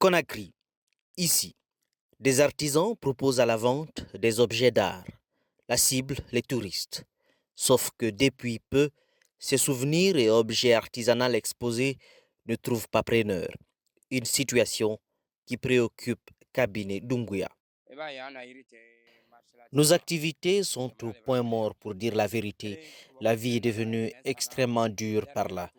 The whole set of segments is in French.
Conakry, ici, des artisans proposent à la vente des objets d'art. La cible, les touristes. Sauf que depuis peu, ces souvenirs et objets artisanaux exposés ne trouvent pas preneur. Une situation qui préoccupe Cabinet Doumbouya. Nos activités sont au point mort pour dire la vérité. La vie est devenue extrêmement dure par là.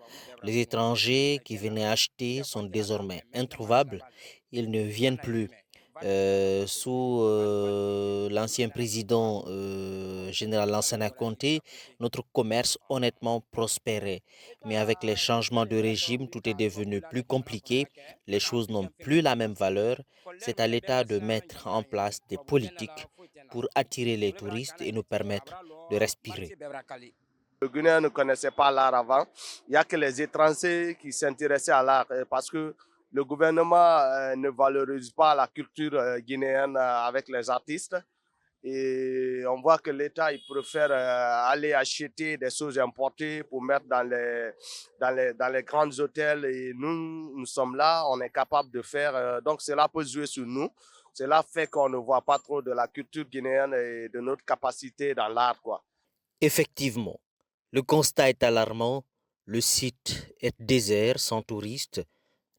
Les étrangers qui venaient acheter sont désormais introuvables. Ils ne viennent plus. Sous l'ancien président général Lansana Conté, notre commerce honnêtement prospérait. Mais avec les changements de régime, tout est devenu plus compliqué. Les choses n'ont plus la même valeur. C'est à l'État de mettre en place des politiques pour attirer les touristes et nous permettre de respirer. Le Guinéen ne connaissait pas l'art avant. Il n'y a que les étrangers qui s'intéressaient à l'art parce que le gouvernement ne valorise pas la culture guinéenne avec les artistes. Et on voit que l'État il préfère aller acheter des choses importées pour mettre dans les grands hôtels. Et nous sommes là, on est capable de faire. Donc cela peut jouer sur nous. Cela fait qu'on ne voit pas trop de la culture guinéenne et de notre capacité dans l'art, quoi. Effectivement, le constat est alarmant. Le site est désert, sans touristes.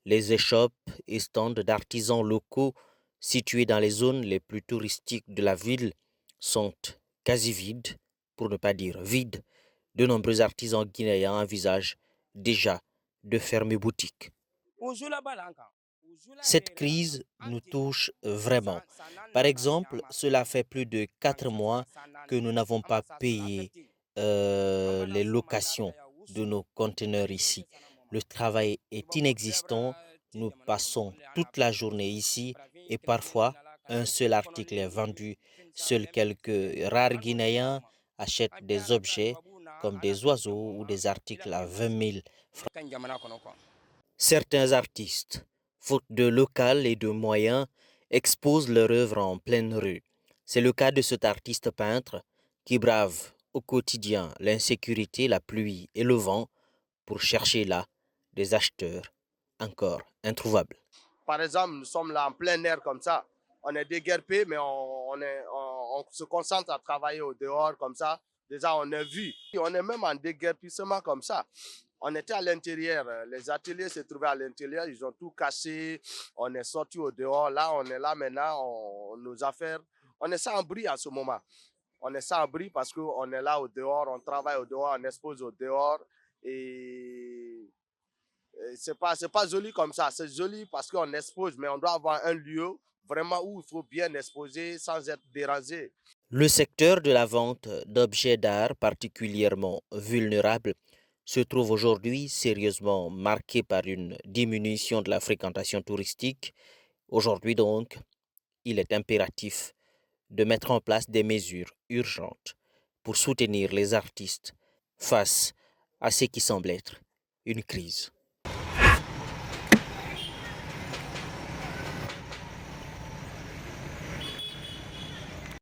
Les échoppes et stands d'artisans locaux situés dans les zones les plus touristiques de la ville sont quasi vides, pour ne pas dire vides. De nombreux artisans guinéens envisagent déjà de fermer boutique. Cette crise nous touche vraiment. Par exemple, cela fait plus de 4 mois que nous n'avons pas payé les locations de nos conteneurs ici. Le travail est inexistant. Nous passons toute la journée ici et parfois un seul article est vendu. Seuls quelques rares Guinéens achètent des objets comme des oiseaux ou des articles à 20 000 francs. Certains artistes, faute de local et de moyens, exposent leur œuvre en pleine rue. C'est le cas de cet artiste peintre qui brave au quotidien l'insécurité, la pluie et le vent pour chercher là des acheteurs encore introuvables. Par exemple, nous sommes là en plein air comme ça. On est déguerpé, mais on se concentre à travailler au dehors comme ça. Déjà, on est vu. On est même en déguerpissement comme ça. On était à l'intérieur. Les ateliers se trouvaient à l'intérieur. Ils ont tout cassé. On est sorti au dehors. Là, on est là maintenant. Nos affaires. On est sans abri en ce moment. On est sans abri parce qu'on est là au dehors. On travaille au dehors. On expose au dehors. Et c'est pas joli comme ça. C'est joli parce qu'on expose, mais on doit avoir un lieu vraiment où il faut bien exposer sans être dérangé. Le secteur de la vente d'objets d'art particulièrement vulnérable se trouve aujourd'hui sérieusement marqué par une diminution de la fréquentation touristique. Aujourd'hui donc, il est impératif de mettre en place des mesures urgentes pour soutenir les artistes face à ce qui semble être une crise.